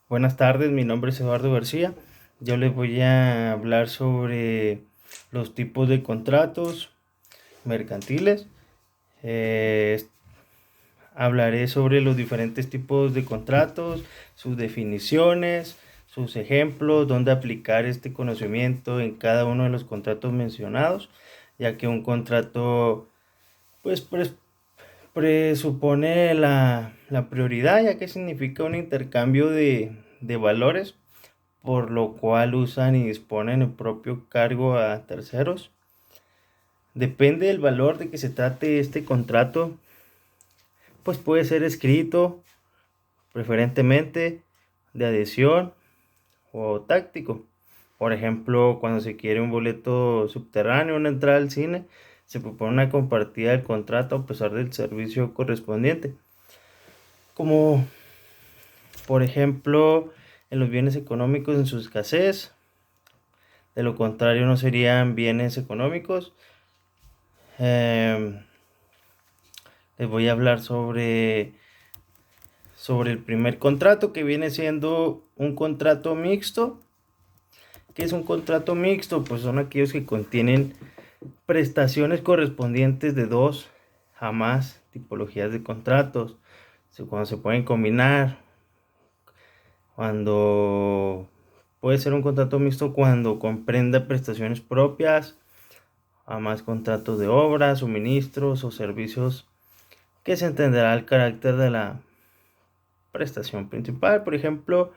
Buenas tardes, mi nombre es Eduardo García. Yo les voy a hablar sobre los tipos de contratos mercantiles. Eh, Hablaré sobre los diferentes tipos de contratos, sus definiciones, sus ejemplos, dónde aplicar este conocimiento en cada uno de los contratos mencionados, ya que un contrato pues presupone la prioridad, ya que significa un intercambio de valores, por lo cual usan y disponen el propio cargo a terceros. Depende del valor de que se trate este contrato, pues puede ser escrito, preferentemente de adhesión o táctico. Por ejemplo, cuando se quiere un boleto subterráneo, una entrada al cine, se propone una compartida del contrato a pesar del servicio correspondiente. Como por ejemplo en los bienes económicos en su escasez, de lo contrario no serían bienes económicos. Eh, Les voy a hablar sobre el primer contrato, que viene siendo un contrato mixto. ¿Qué es un contrato mixto? Pues son aquellos que contienen prestaciones correspondientes de dos a más tipologías de contratos. Cuando se pueden combinar, cuando puede ser un contrato mixto cuando comprenda prestaciones propias a más contratos de obra, suministros o servicios, que se entenderá el carácter de la prestación principal. Por ejemplo,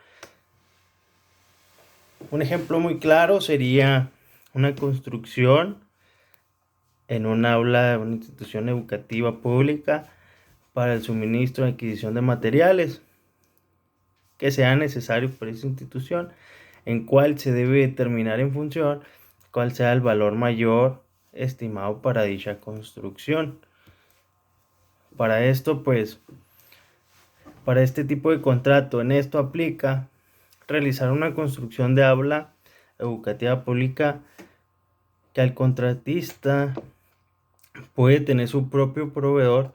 un ejemplo muy claro sería una construcción en un aula de una institución educativa pública para el suministro y adquisición de materiales que sean necesarios para esa institución, en cual se debe determinar en función cuál sea el valor mayor estimado para dicha construcción. Para esto, pues, para este tipo de contrato, en esto aplica realizar una construcción de aula educativa pública, que al contratista puede tener su propio proveedor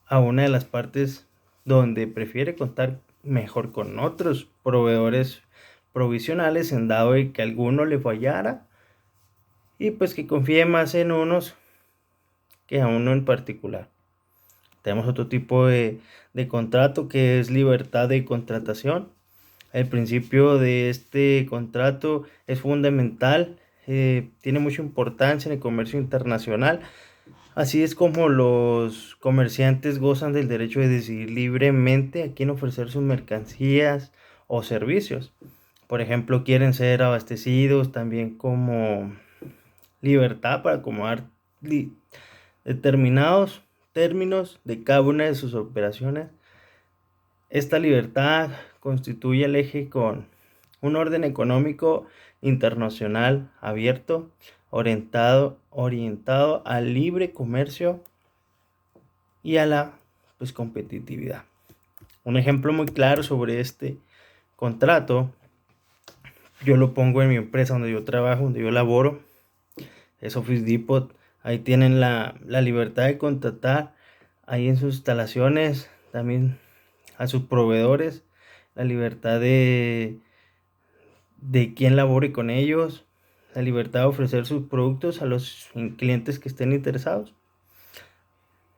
a una de las partes donde prefiere contar mejor con otros proveedores provisionales en dado de que alguno le fallara, y pues que confíe más en unos que a uno en particular. Tenemos otro tipo de contrato, que es libertad de contratación. El principio de este contrato es fundamental, tiene mucha importancia en el comercio internacional. Así es como los comerciantes gozan del derecho de decidir libremente a quién ofrecer sus mercancías o servicios. Por ejemplo, quieren ser abastecidos también como libertad para acomodar determinados términos de cada una de sus operaciones. Esta libertad constituye el eje con un orden económico internacional abierto, orientado al libre comercio y a la competitividad. Un ejemplo muy claro sobre este contrato, yo lo pongo en mi empresa donde yo trabajo, donde yo laboro, es Office Depot. Ahí tienen la libertad de contratar ahí en sus instalaciones también a sus proveedores, la libertad de quién labore con ellos, la libertad de ofrecer sus productos a los clientes que estén interesados.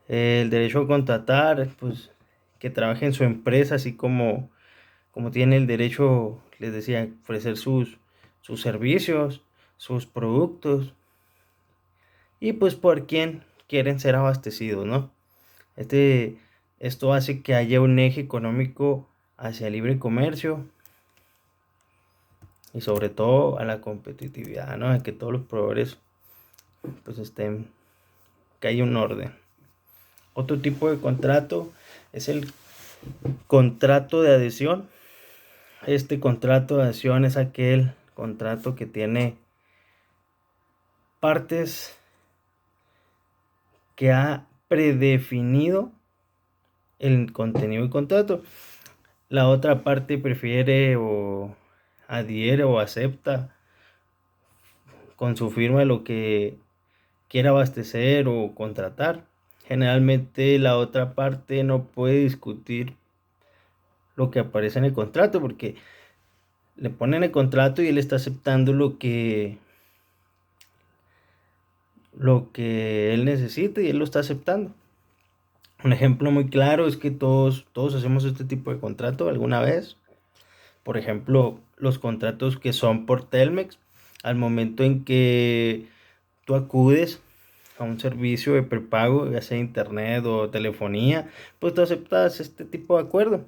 El derecho a contratar, pues que trabaje en su empresa, así como tiene el derecho, les decía, a ofrecer sus servicios, sus productos, y pues por quién quieren ser abastecidos, ¿no? Esto hace que haya un eje económico hacia el libre comercio y sobre todo a la competitividad, ¿no? De que todos los proveedores pues que haya un orden. Otro tipo de contrato es el contrato de adhesión. Este contrato de adhesión es aquel contrato que tiene partes que ha predefinido el contenido del contrato. La otra parte prefiere o adhiere o acepta con su firma lo que quiera abastecer o contratar. Generalmente la otra parte no puede discutir lo que aparece en el contrato, porque le ponen el contrato y él está aceptando lo que él necesita y él lo está aceptando. Un ejemplo muy claro es que todos hacemos este tipo de contrato alguna vez. Por ejemplo, los contratos que son por Telmex, al momento en que tú acudes a un servicio de prepago, ya sea internet o telefonía, pues tú aceptas este tipo de acuerdo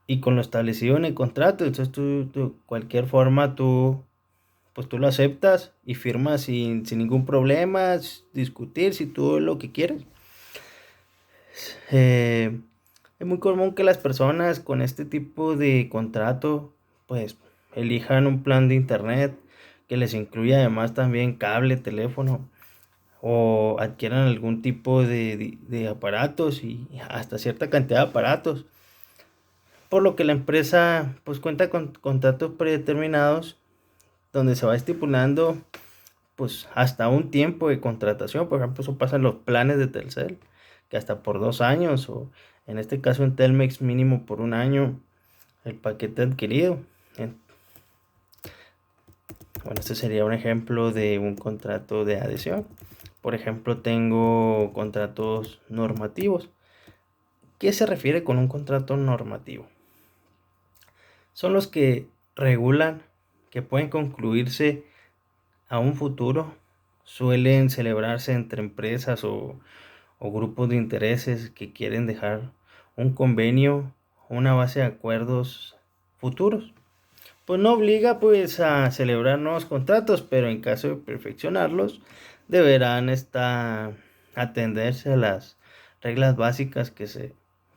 y con lo establecido en el contrato, entonces cualquier forma pues tú lo aceptas y firmas sin ningún problema, discutir si tú lo que quieres. Eh, es muy común que las personas con este tipo de contrato pues elijan un plan de internet que les incluya además también cable, teléfono o adquieran algún tipo de aparatos y hasta cierta cantidad de aparatos. Por lo que la empresa pues cuenta con contratos predeterminados donde se va estipulando pues hasta un tiempo de contratación. Por ejemplo, eso pasa en los planes de Telcel, que hasta por 2 años, o en este caso en Telmex mínimo por 1 año, el paquete adquirido. Bueno, este sería un ejemplo de un contrato de adhesión. Por ejemplo, tengo contratos normativos. ¿Qué se refiere con un contrato normativo? Son los que regulan que pueden concluirse a un futuro, suelen celebrarse entre empresas o grupos de intereses que quieren dejar un convenio, una base de acuerdos futuros. Pues no obliga pues a celebrar nuevos contratos, pero en caso de perfeccionarlos, deberán atenderse a las reglas básicas que se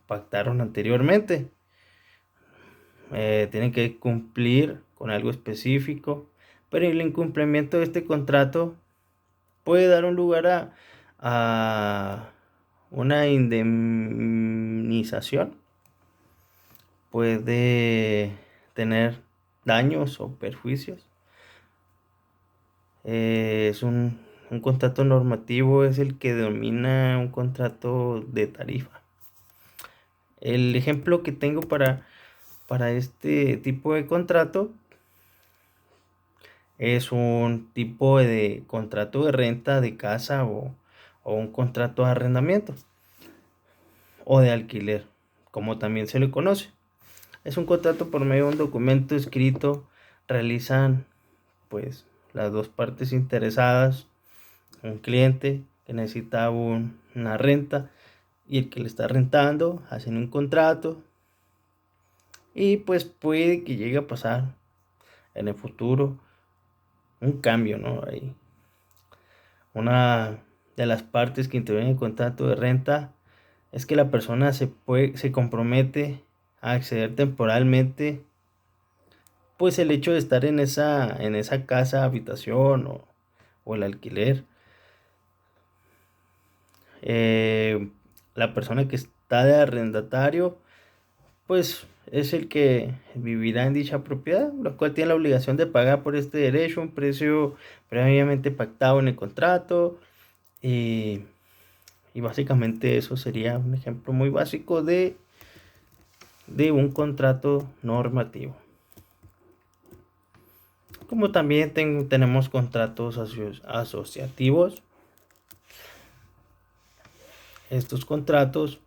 pactaron anteriormente. Tienen que cumplir con algo específico, pero el incumplimiento de este contrato puede dar un lugar a una indemnización, puede tener daños o perjuicios. Es un contrato normativo, es el que domina un contrato de tarifa. El ejemplo que tengo para este tipo de contrato es un tipo de contrato de renta de casa o un contrato de arrendamiento o de alquiler, como también se le conoce. Es un contrato por medio de un documento escrito, realizan pues las dos partes interesadas, un cliente que necesita una renta y el que le está rentando, hacen un contrato y pues puede que llegue a pasar en el futuro un cambio, ¿no? Hay una de las partes que interviene en el contrato de renta es que la persona se compromete a acceder temporalmente, pues el hecho de estar en esa casa, habitación o el alquiler. La persona que está de arrendatario, pues es el que vivirá en dicha propiedad, lo cual tiene la obligación de pagar por este derecho un precio previamente pactado en el contrato. Y básicamente eso sería un ejemplo muy básico de un contrato normativo. Como también tenemos contratos asociativos. Estos contratos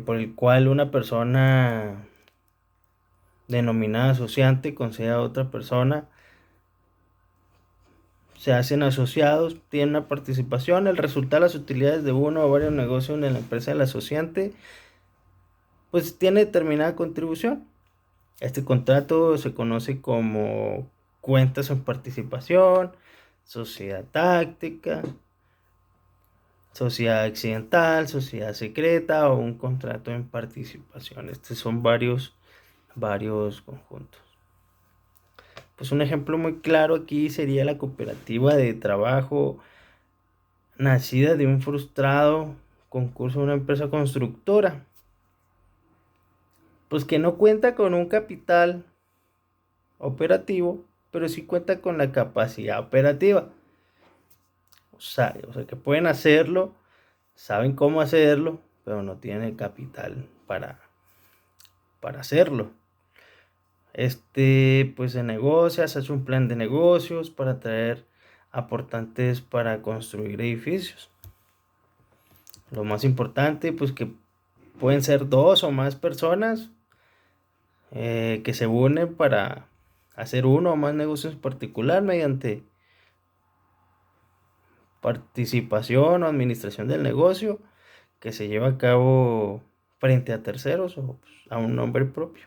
por el cual una persona denominada asociante concede a otra persona, se hacen asociados, tienen una participación, el resultado de las utilidades de uno o varios negocios en la empresa del asociante, pues tiene determinada contribución. Este contrato se conoce como cuentas en participación, sociedad táctica, sociedad accidental, sociedad secreta o un contrato en participación. Estos son varios conjuntos. Pues un ejemplo muy claro aquí sería la cooperativa de trabajo nacida de un frustrado concurso de una empresa constructora, pues que no cuenta con un capital operativo, pero sí cuenta con la capacidad operativa. O sea que pueden hacerlo, saben cómo hacerlo, pero no tiene capital para hacerlo. Pues se negocia, se hace un plan de negocios para atraer aportantes para construir edificios. Lo más importante, pues que pueden ser 2 o más personas que se unen para hacer uno o más negocios en particular mediante participación o administración del negocio que se lleva a cabo frente a terceros o pues, a un nombre propio.